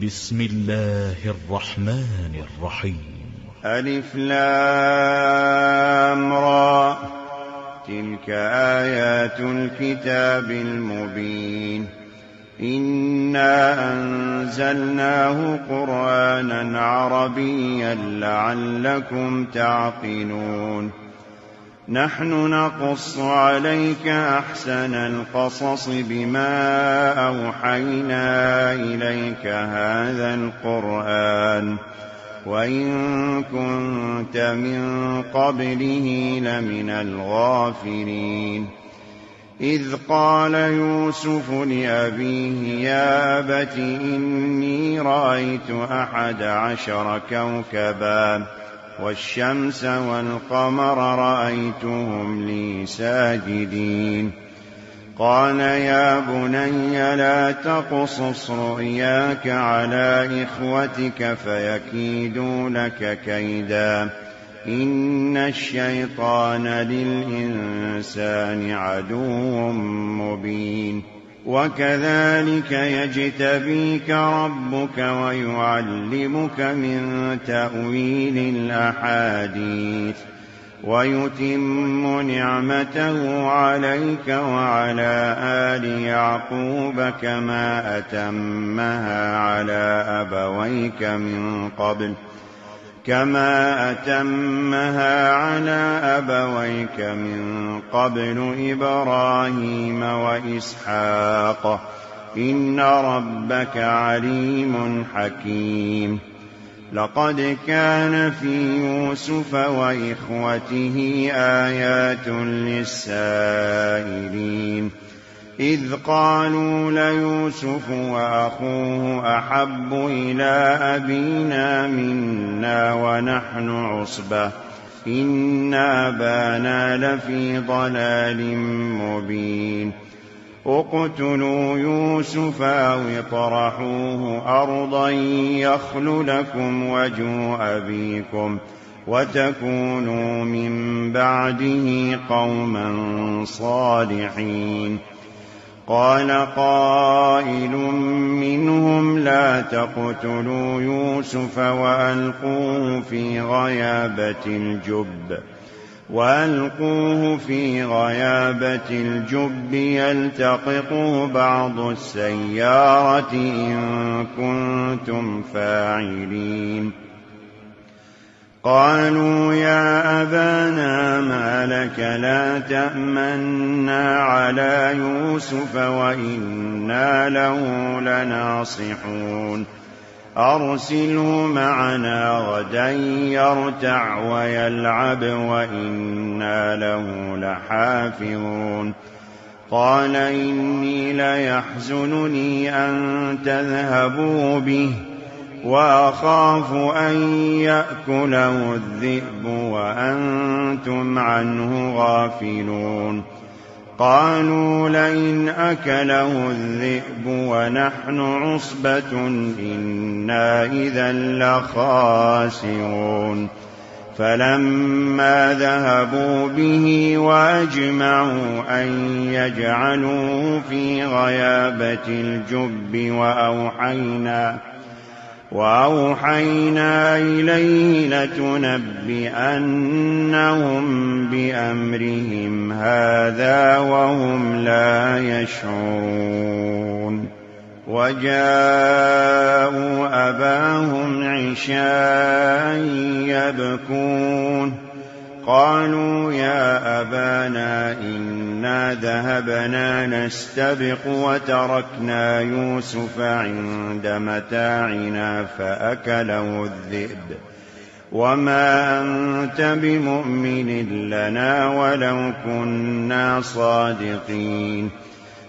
بسم الله الرحمن الرحيم. ألف لام را، تلك آيات الكتاب المبين. إنا أنزلناه قرآنا عربيا لعلكم تعقلون. نحن نقص عليك أحسن القصص بما أوحينا إليك هذا القرآن وإن كنت من قبله لمن الغافلين. إذ قال يوسف لأبيه يا أبت إني رأيت 11 كوكبا والشمس والقمر رأيتهم لي ساجدين. قال يا بني لا تقصص رؤياك على إخوتك فيكيدوا لك كيدا إن الشيطان للإنسان عدو مبين. وكذلك يجتبيك ربك ويعلمك من تأويل الأحاديث ويتم نعمته عليك وعلى آل يعقوب كما أتمها على أبويك من قبل إبراهيم وإسحاق إن ربك عليم حكيم. لقد كان في يوسف وإخوته آيات للسائلين إذ قالوا ليوسف وأخوه أحب إلى أبينا منا ونحن عصبة إن أبانا لفي ضلال مبين. اقتلوا يوسف أو اطرحوه أرضا يخل لكم وجه أبيكم وتكونوا من بعده قوما صالحين. قال قائل منهم لا تقتلوا يوسف وألقوه في غيابة الجب يلتقطه بعض السيارة إن كنتم فاعلين. قالوا يا أبانا ما لك لا تأمنا على يوسف وإنا له لناصحون. أرسله معنا غدا يرتع ويلعب وإنا له لحافظون. قال إني ليحزنني أن تذهبوا به وأخاف أن يأكله الذئب وأنتم عنه غافلون. قالوا لئن أكله الذئب ونحن عصبة إنا إذا لخاسرون. فلما ذهبوا به وأجمعوا أن يجعلوه في غيابة الجب وأوحينا إليه لتنبئنهم بأمرهم هذا وهم لا يشعرون. وجاءوا أباهم عشاء يبكون. قالوا يا أبانا إنا ذهبنا نستبق وتركنا يوسف عند متاعنا فأكله الذئب وما أنت بمؤمن لنا ولو كنا صادقين.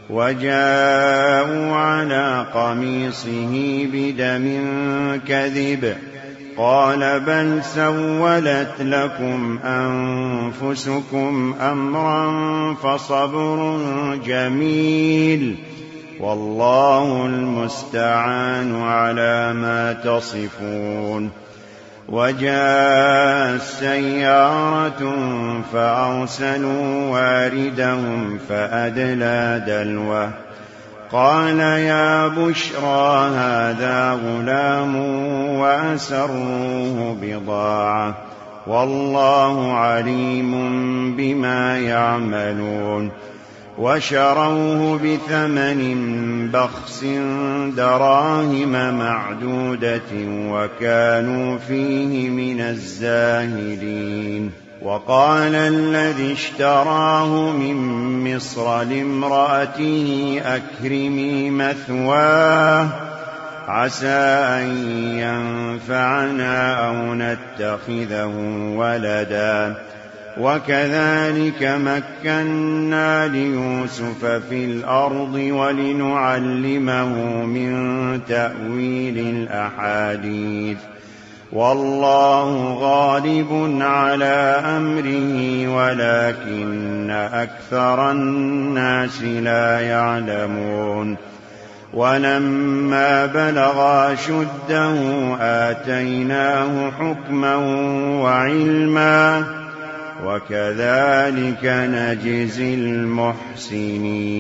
وجاءوا على قميصه بدم كذب قال بل سولت لكم أنفسكم أمرا فصبر جميل والله المستعان على ما تصفون. وجاءت سيارة فأرسلوا واردهم فأدلى دلوه قال يا بشرى هذا غلام وأسروه بضاعة والله عليم بما يعملون وشروه بثمن بخس دراهم معدودة وكانوا فيه من الزاهدين وقال الذي اشتراه من مصر لامرأته أكرمي مثواه عسى أن ينفعنا أو نتخذه ولدا وكذلك مكنا ليوسف في الأرض ولنعلمه من تأويل الأحاديث والله غالب على أمره ولكن أكثر الناس لا يعلمون ولما بلغ أشده آتيناه حكما وعلما وكذلك نجزي المحسنين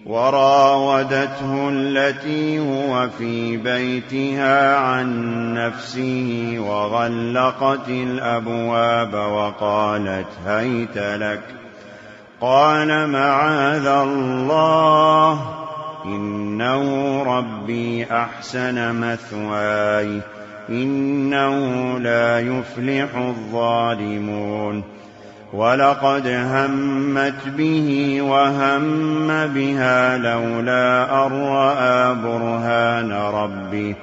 وراودته التي هو في بيتها عن نفسه وغلقت الأبواب وقالت هيت لك قال معاذ الله إنه ربي أحسن مثواي إنه لا يفلح الظالمون ولقد همت به وهم بها لولا أن رأى برهان ربه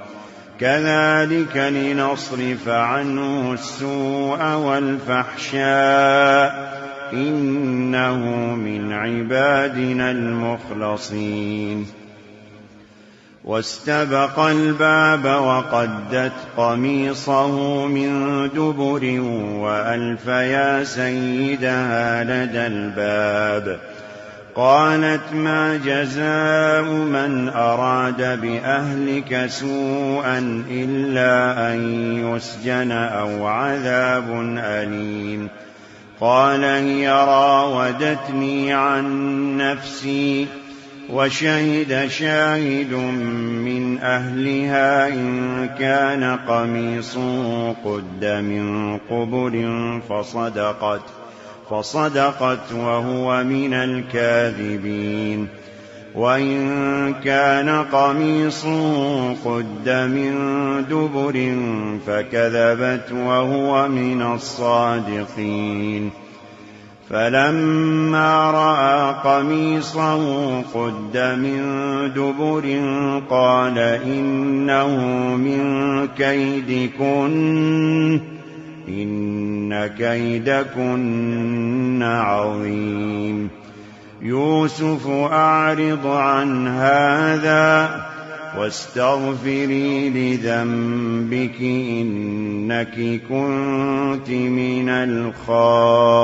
كذلك لنصرف عنه السوء والفحشاء إنه من عبادنا المخلصين واستبق الباب وقدت قميصه من دبر وألف يا سيدها لدى الباب قالت ما جزاء من أراد بأهلك سوءا إلا أن يسجن أو عذاب أليم قال هي راودتني عن نفسي وشهد شاهد من أهلها إن كان قميصه قد من قبل فصدقت وهو من الكاذبين وإن كان قميصه قد من دبر فكذبت وهو من الصادقين فلما رأى قميصه قد من دبر قال إنه من كيدكن إن كيدكن عظيم يوسف أعرض عن هذا واستغفري لذنبك إنك كنت من الخاطئين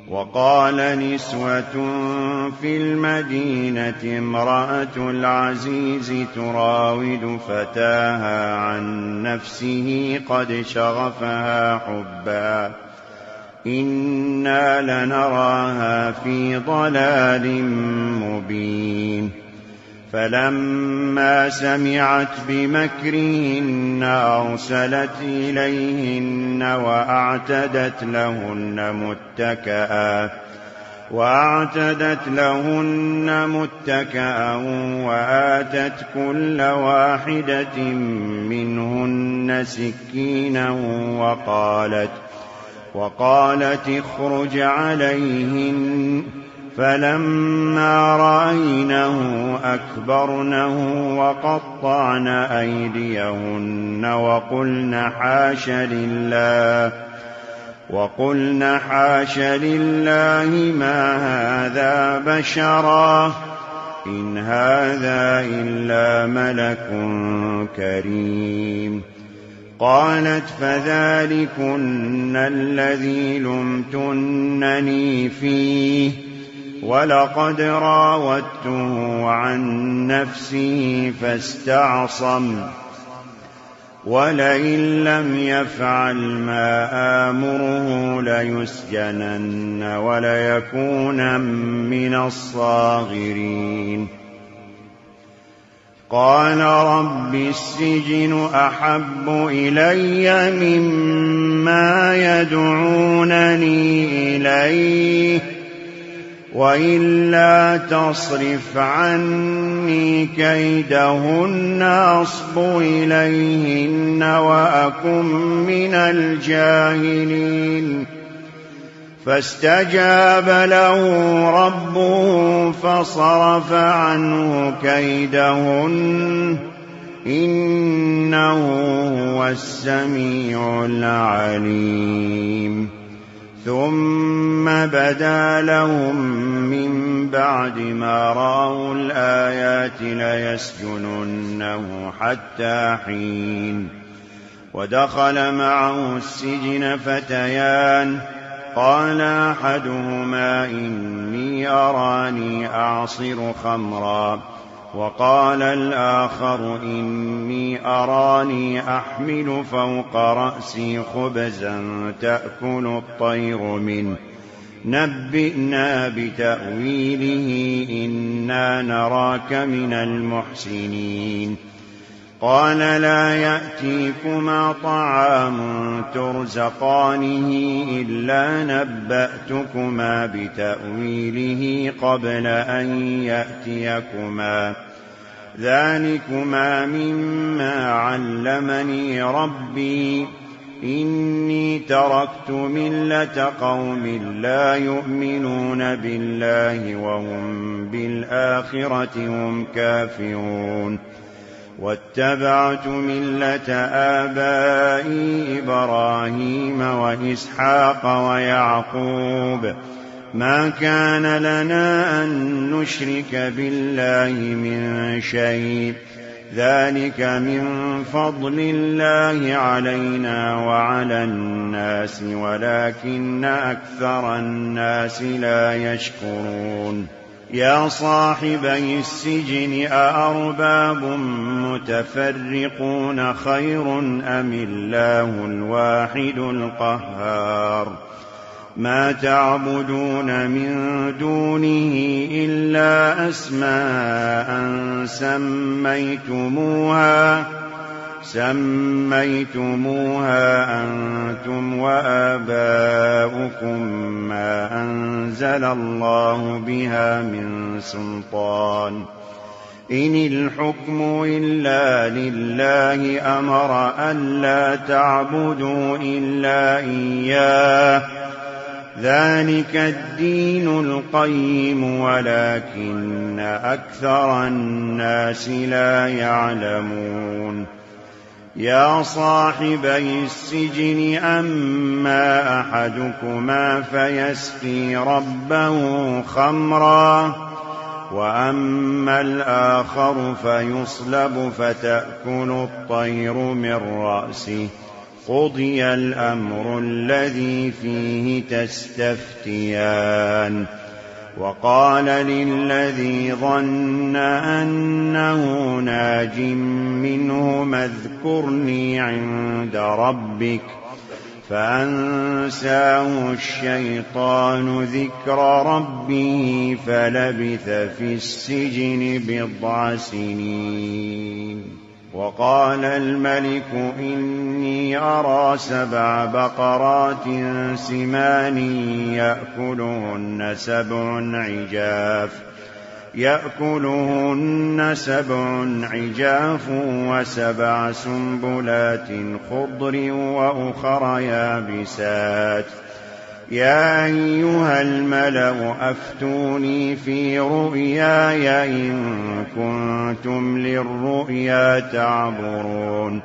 وقال نسوة في المدينة امرأة العزيز تراود فتاها عن نفسه قد شغفها حبا إنا لنراها في ضلال مبين فلما سمعت بمكرهن أرسلت إليهن وأعتدت لهن متكأ وآتت كل واحدة منهن سكينا وقالت اخرج عليهن فلما رأينه أكبرنه وقطعن أيديهن وقلن حاش لله ما هذا بشرا إن هذا إلا ملك كريم قالت فذلكن الذي لمتنني فيه ولقد راودته عن نفسه فاستعصم ولئن لم يفعل ما آمره ليسجنن وليكونن من الصاغرين. قال رب السجن أحب إلي مما يدعونني إليه وإلا تصرف عني كيدهن أصب إليهن وأكن من الجاهلين. فاستجاب له ربه فصرف عنه كيدهن إنه هو السميع العليم. ثم بدا لهم من بعد ما رأوا الآيات ليسجننه حتى حين. ودخل معه السجن فتيان قال أحدهما إني أراني أعصر خمرا وقال الآخر إني أراني أحمل فوق رأسي خبزا تأكل الطير منه نبئنا بتأويله إنا نراك من المحسنين. قال لا يأتيكما طعام ترزقانه إلا نبأتكما بتأويله قبل أن يأتيكما ذلكما مما علمني ربي إني تركت ملة قوم لا يؤمنون بالله وهم بالآخرة هم كافرون واتبعت ملة آبائي إبراهيم وإسحاق ويعقوب ما كان لنا أن نشرك بالله من شيء ذلك من فضل الله علينا وعلى الناس ولكن أكثر الناس لا يشكرون. يا صاحبي السجن أأرباب متفرقون خير أم الله الواحد القهار. ما تعبدون من دونه إلا أسماء سميتموها أنتم وآباؤكم ما أنزل الله بها من سلطان إن الحكم إلا لله أمر ألا تعبدوا إلا إياه ذلك الدين القيم ولكن أكثر الناس لا يعلمون. يا صاحبي السجن أما أحدكما فيسقي ربه خمرا وأما الآخر فيصلب فتأكل الطير من رأسه قضي الأمر الذي فيه تستفتيان. وقال للذي ظن أنه ناج منهما اذكرني عند ربك فأنساه الشيطان ذكر ربه فلبث في السجن 10 سنين. وقال الملك إني أرى 7 بقرات سمان يأكلهن 7 عجاف و7 سنبلات خضر وأخر يابسات. يا أيها الملأ أفتوني في رؤياي إن كنتم للرؤيا تعبرون.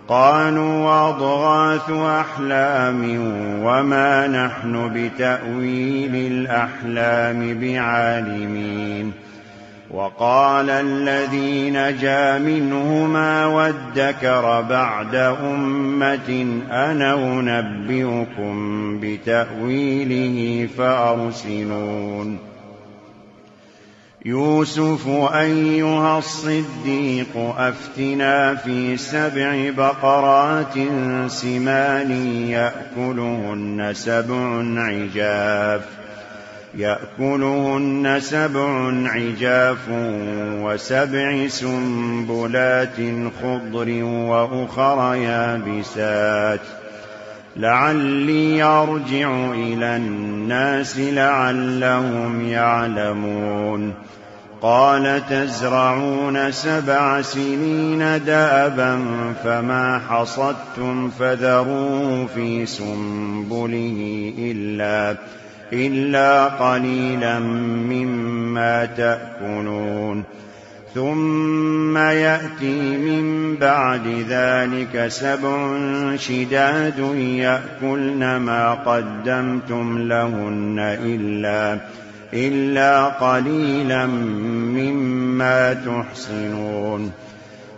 قالوا أضغاث أحلام وما نحن بتأويل الأحلام بعالمين. وقال الذي نجا منهما وادكر بعد أمة أنا أنبئكم بتأويله فأرسلون. يوسف أيها الصديق أفتنا في 7 بقرات سمان يأكلهن 7 عجاف و7 سنبلات خضر وأخر يابسات لعلي أرجع إلى الناس لعلهم يعلمون قال تزرعون 7 سنين دأبا فما حصدتم فذروه في سنبله إلا قليلا مما تأكلون ثم يأتي من بعد ذلك 7 شداد يأكلن ما قدمتم لهن إلا قليلا مما تحصنون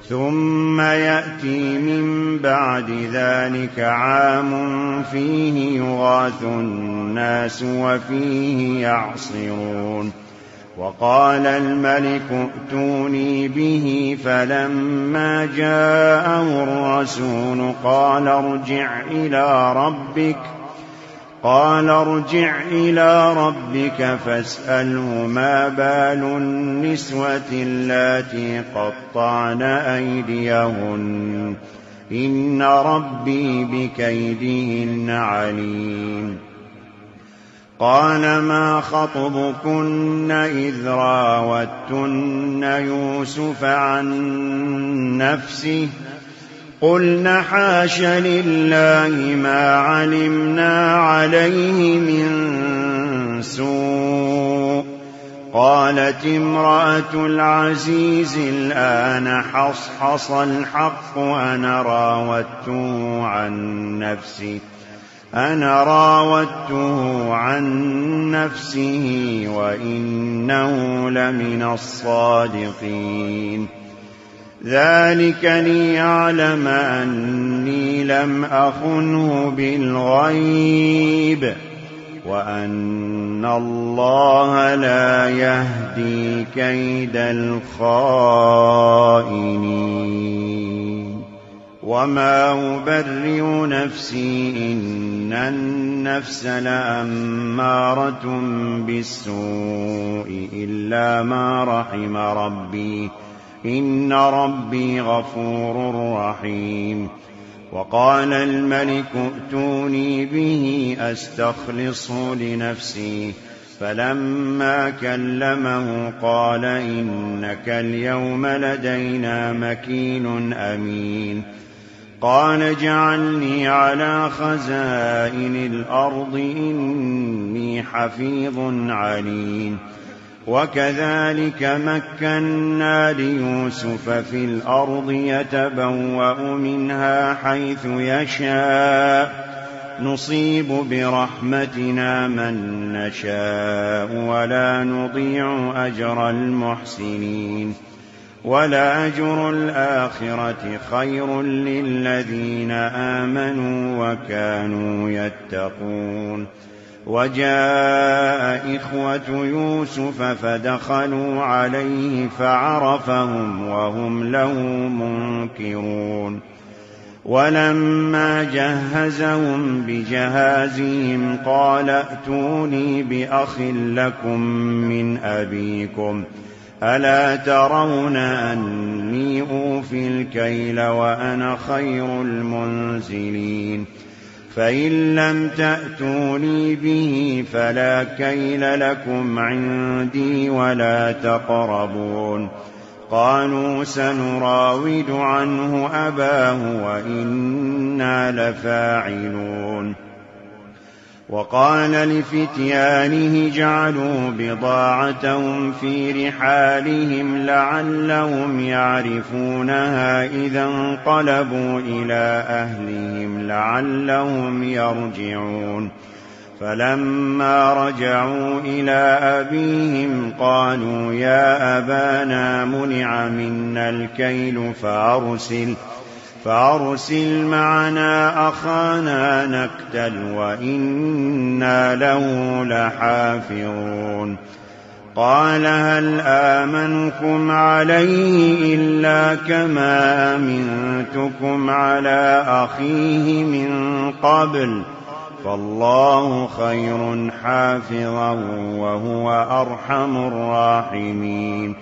ثم يأتي من بعد ذلك عام فيه يغاث الناس وفيه يعصرون وقال الملك ائتوني به فلما جاءه الرسول قال ارجع إلى ربك فاسأله ما بال النسوة اللاتي قطعن أيديهن إن ربي بكيدهن عليم قال ما خطبكن إذ راوتن يوسف عن نفسه قلن حاش لله ما علمنا عليه من سوء قالت امرأة العزيز الآن حصحص الحق أنا راودته عن نفسه وإنه لمن الصادقين ذلك ليعلم أني لم أخنه بالغيب وأن الله لا يهدي كيد الخائنين وما أبرئ نفسي إن النفس لأمارة بالسوء إلا ما رحم ربي إن ربي غفور رحيم وقال الملك ائتوني به أستخلصه لنفسي فلما كلمه قال إنك اليوم لدينا مكين أمين قال اجعلني على خزائن الأرض إني حفيظ عليم وكذلك مكنا ليوسف في الأرض يتبوأ منها حيث يشاء نصيب برحمتنا من نشاء ولا نضيع أجر المحسنين ولأجر الآخرة خير للذين آمنوا وكانوا يتقون وجاء إخوة يوسف فدخلوا عليه فعرفهم وهم له منكرون ولما جهزهم بجهازهم قال ائتوني بأخ لكم من أبيكم ألا ترون أني أوفي الكيل وأنا خير المنزلين فإن لم تأتوني به فلا كيل لكم عندي ولا تقربون قالوا سنراود عنه أباه وإنا لفاعلون وقال لفتيانه اجعلوا بضاعتهم في رحالهم لعلهم يعرفونها إذا انقلبوا إلى أهلهم لعلهم يرجعون فلما رجعوا إلى أبيهم قالوا يا أبانا منع منا الكيل فأرسل معنا أخانا نكتل وإنا له لحافظون قال هل آمنكم عليه إلا كما أمنتكم على أخيه من قبل فالله خير حافظا وهو أرحم الراحمين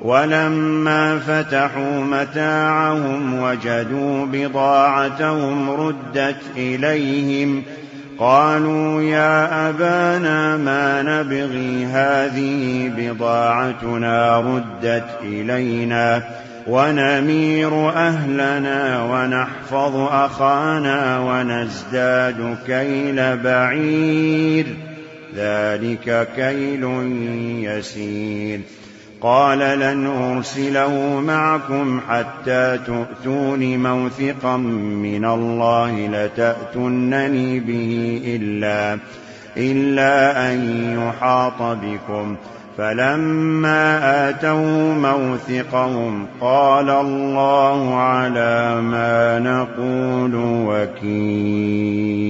ولما فتحوا متاعهم وجدوا بضاعتهم ردت إليهم قالوا يا أبانا ما نبغي هذه بضاعتنا ردت إلينا ونمير أهلنا ونحفظ أخانا ونزداد كيل بعير ذلك كيل يسير قال لن أرسله معكم حتى تؤتون موثقا من الله لتأتونني به إلا أن يحاط بكم فلما آتوا موثقهم قال الله على ما نقول وكيل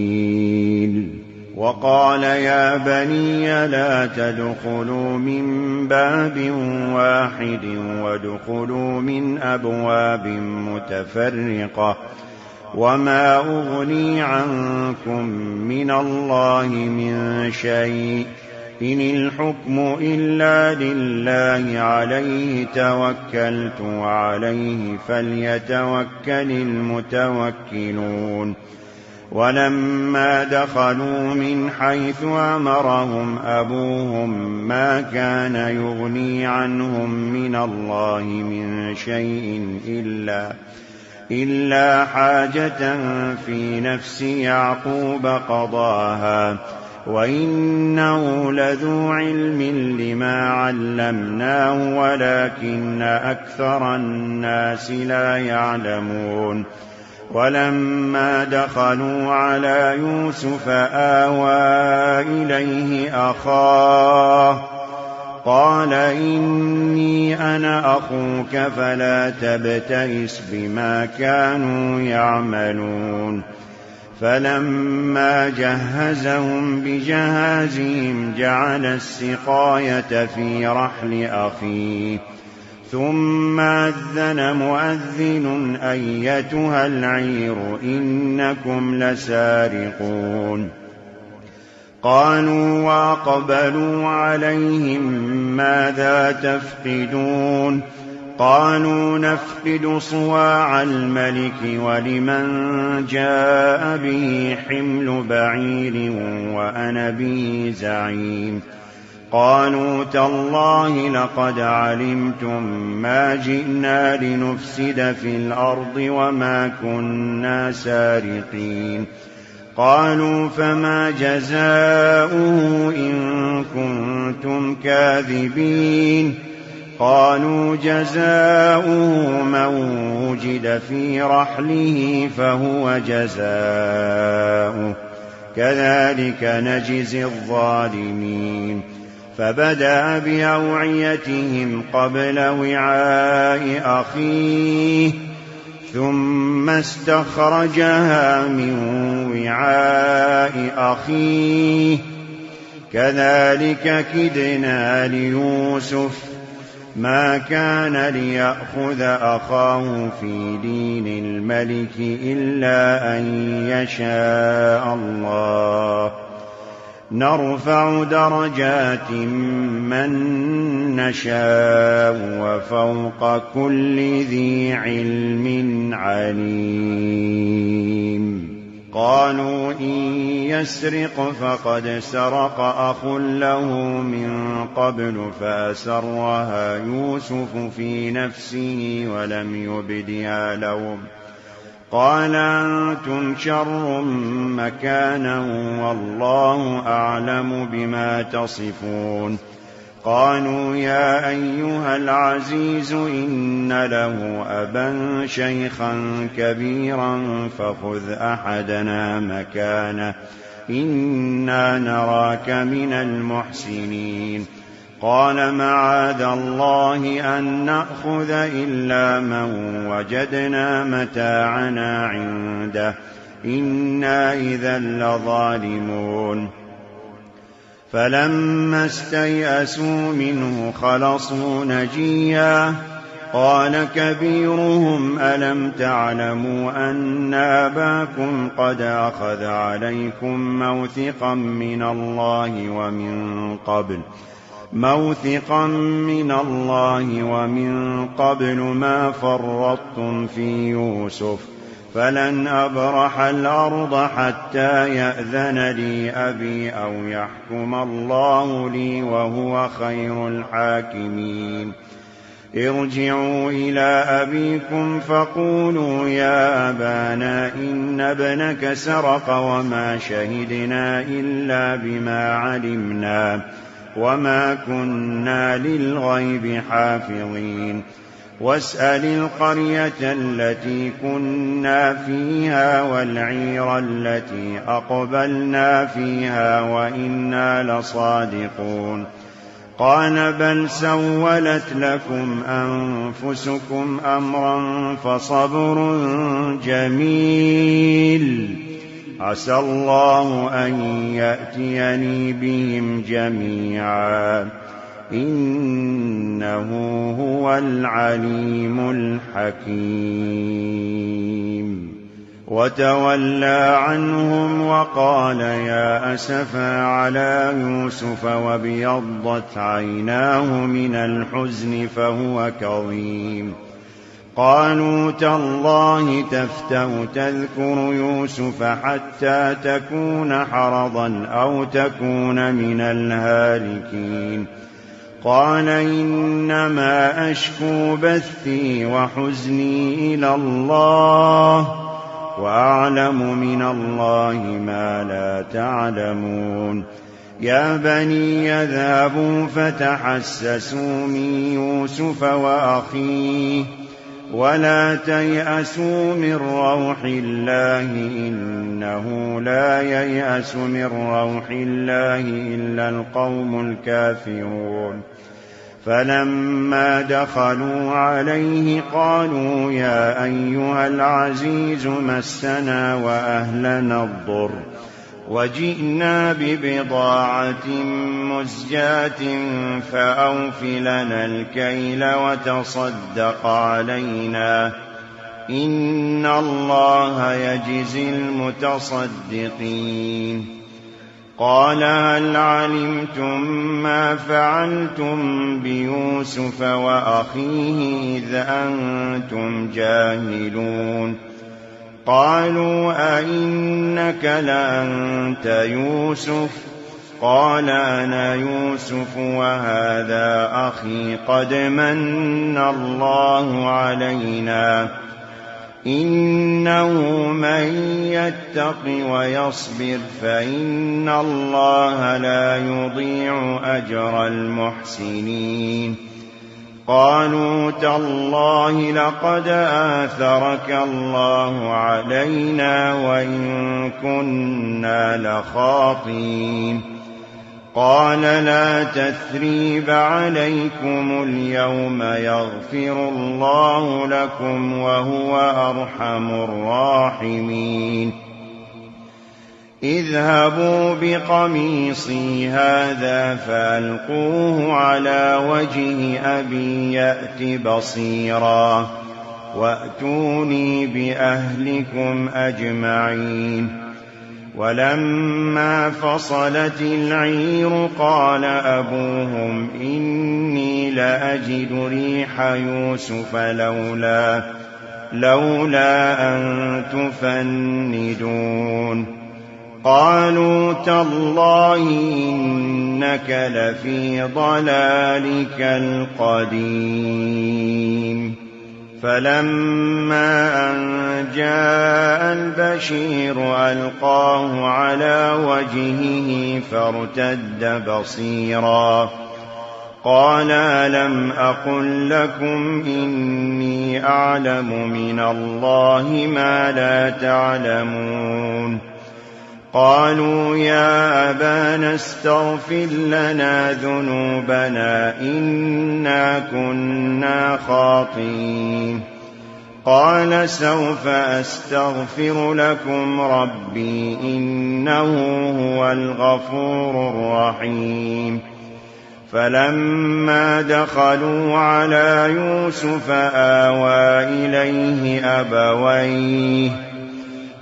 وقال يا بني لا تدخلوا من باب واحد وادخلوا من أبواب متفرقة وما أغني عنكم من الله من شيء إن الحكم إلا لله عليه توكلت وعليه فليتوكل المتوكلون ولما دخلوا من حيث أمرهم أبوهم ما كان يغني عنهم من الله من شيء إلا حاجة في نفس يعقوب قضاها وإنه لذو علم لما علمناه ولكن أكثر الناس لا يعلمون ولما دخلوا على يوسف آوى إليه أخاه قال إني أنا أخوك فلا تبتئس بما كانوا يعملون فلما جهزهم بجهازهم جعل السقاية في رحل أخيه ثم أذن مؤذن أيتها العير إنكم لسارقون قالوا وأقبلوا عليهم ماذا تفقدون قالوا نفقد صواع الملك ولمن جاء به حمل بعير وأنا به زعيم قالوا تالله لقد علمتم ما جئنا لنفسد في الأرض وما كنا سارقين قالوا فما جزاؤه إن كنتم كاذبين قالوا جزاؤه من وجد في رحله فهو جزاؤه كذلك نجزي الظالمين فبدأ بأوعيتهم قبل وعاء أخيه ثم استخرجها من وعاء أخيه كذلك كدنا ليوسف ما كان ليأخذ أخاه في دين الملك إلا أن يشاء الله نرفع درجات من نشاء وفوق كل ذي علم عليم قالوا إن يسرق فقد سرق أخ له من قبل فأسرها يوسف في نفسه ولم يبدها لهم قال أنتم شر مكانا والله أعلم بما تصفون قالوا يا أيها العزيز إن له أبا شيخا كبيرا فخذ أحدنا مكانه إنا نراك من المحسنين قال معاذ الله أن نأخذ إلا من وجدنا متاعنا عنده إنا إذا لظالمون فلما استيئسوا منه خلصوا نجيا قال كبيرهم ألم تعلموا أن أباكم قد أخذ عليكم موثقا من الله ومن قبل ما فرطتم في يوسف فلن أبرح الأرض حتى يأذن لي أبي أو يحكم الله لي وهو خير الحاكمين ارجعوا إلى أبيكم فقولوا يا أبانا إن ابنك سرق وما شهدنا إلا بما علمنا وما كنا للغيب حافظين واسأل القرية التي كنا فيها والعير التي أقبلنا فيها وإنا لصادقون قال بل سولت لكم أنفسكم أمرا فصبر جميل عسى الله أن يأتيني بهم جميعا إنه هو العليم الحكيم وتولى عنهم وقال يا أسفا على يوسف وابيضت عيناه من الحزن فهو كظيم قالوا تالله تفتأ تذكر يوسف حتى تكون حرضا أو تكون من الهالكين قال إنما أشكو بثي وحزني إلى الله وأعلم من الله ما لا تعلمون يا بني يذهبوا فتحسسوا من يوسف وأخيه ولا تيأسوا من روح الله إنه لا ييأس من روح الله إلا القوم الكافرون فلما دخلوا عليه قالوا يا أيها العزيز مسنا وأهلنا الضر وجئنا ببضاعة مزجاة فأوف لنا الكيل وتصدق علينا إن الله يجزي المتصدقين قال هل علمتم ما فعلتم بيوسف وأخيه إذ أنتم جاهلون قالوا أئنك لأنت يوسف قال أنا يوسف وهذا أخي قد من الله علينا إنه من يتق ويصبر فإن الله لا يضيع أجر المحسنين قالوا تالله لقد آثرك الله علينا وإن كنا لخاطئين قال لا تثريب عليكم اليوم يغفر الله لكم وهو أرحم الراحمين اذهبوا بقميصي هذا فألقوه على وجه أبي يأت بصيرا وأتوني بأهلكم أجمعين ولما فصلت العير قال أبوهم إني لأجد ريح يوسف لولا أن تفندون قالوا تالله إنك لفي ضلالك القديم فلما أن جاء البشير ألقاه على وجهه فارتد بصيرا قال ألم أقل لكم إني أعلم من الله ما لا تعلمون قالوا يا أبانا استغفر لنا ذنوبنا إنا كنا خاطئين قال سوف أستغفر لكم ربي إنه هو الغفور الرحيم. فلما دخلوا على يوسف آوى إليه أبويه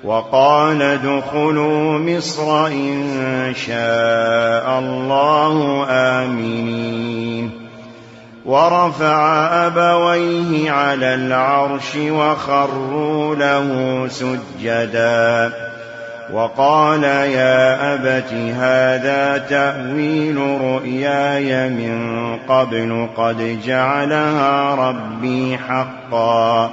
وقال ادخلوا مصر إن شاء الله آمنين. ورفع أبويه على العرش وخروا له سجدا وقال يا أبت هذا تأويل رؤياي من قبل قد جعلها ربي حقا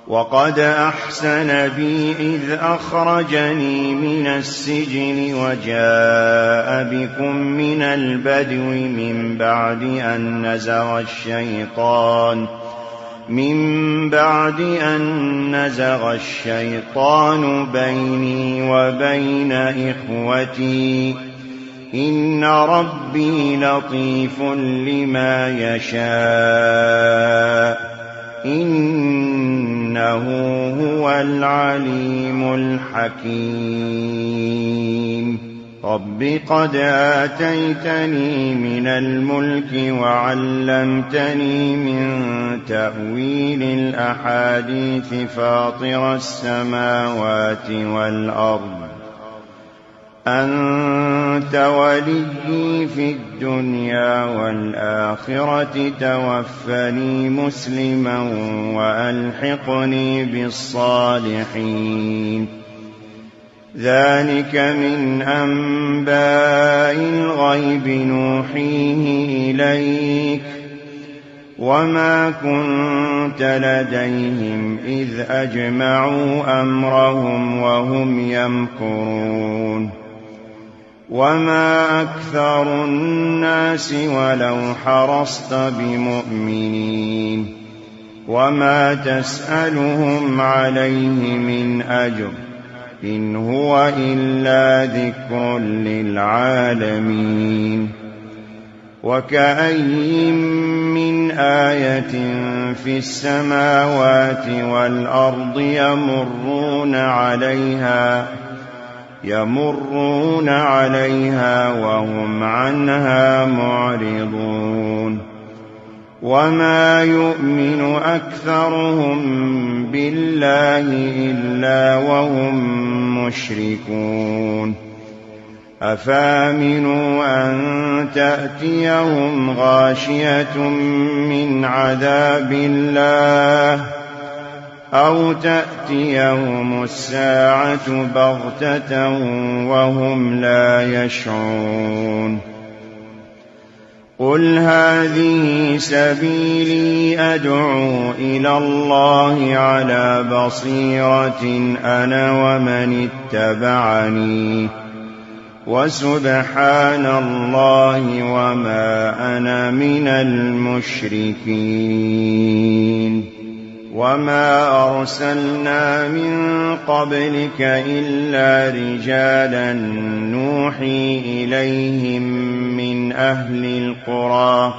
وقد أحسن بي إذ أخرجني من السجن وجاء بكم من البدو من بعد أن نزغ الشيطان بيني وبين إخوتي إن ربي لطيف لما يشاء إنه هو العليم الحكيم. رب قد آتيتني من الملك وعلمتني من تأويل الأحاديث فاطر السماوات والأرض أنت وليي في الدنيا والآخرة توفني مسلما وألحقني بالصالحين. ذلك من أنباء الغيب نوحيه إليك وما كنت لديهم إذ أجمعوا أمرهم وهم يمكرون. وما أكثر الناس ولو حرصت بمؤمنين وما تسألهم عليه من أجر إن هو إلا ذكر للعالمين. وكأين من آية في السماوات والأرض يمرون عليها وهم عنها معرضون. وما يؤمن أكثرهم بالله إلا وهم مشركون. أفامنوا أن تأتيهم غاشية من عذاب الله أو تأتيهم الساعة بغتة وهم لا يشعرون. قل هذه سبيلي أدعو إلى الله على بصيرة أنا ومن اتبعني وسبحان الله وما أنا من المشركين. وما أرسلنا من قبلك إلا رجالا نوحي إليهم من أهل القرى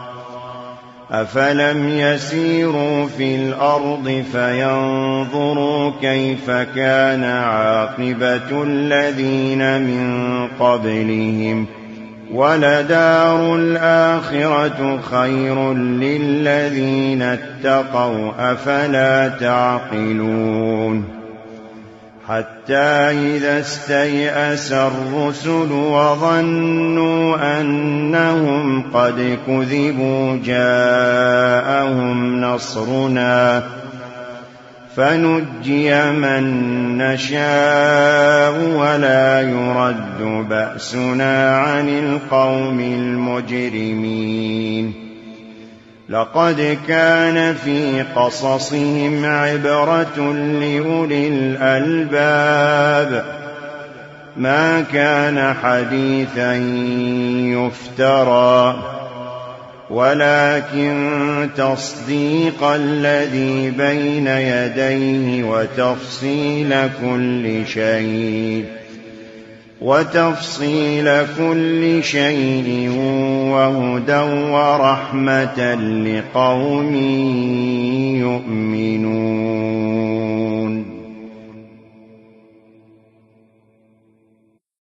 أفلم يسيروا في الأرض فينظروا كيف كان عاقبة الذين من قبلهم ولدار الآخرة خير للذين اتقوا أفلا تعقلون. حتى إذا استيأس الرسل وظنوا أنهم قد كذبوا جاءهم نصرنا فنجي من نشاء ولا يرد بأسنا عن القوم المجرمين. لقد كان في قصصهم عبرة لأولي الألباب ما كان حديثا يفترى ولكن تصديق الذي بين يديه وتفصيل كل شيء وتفصيل كل شيء وهدى ورحمة لقوم يؤمنون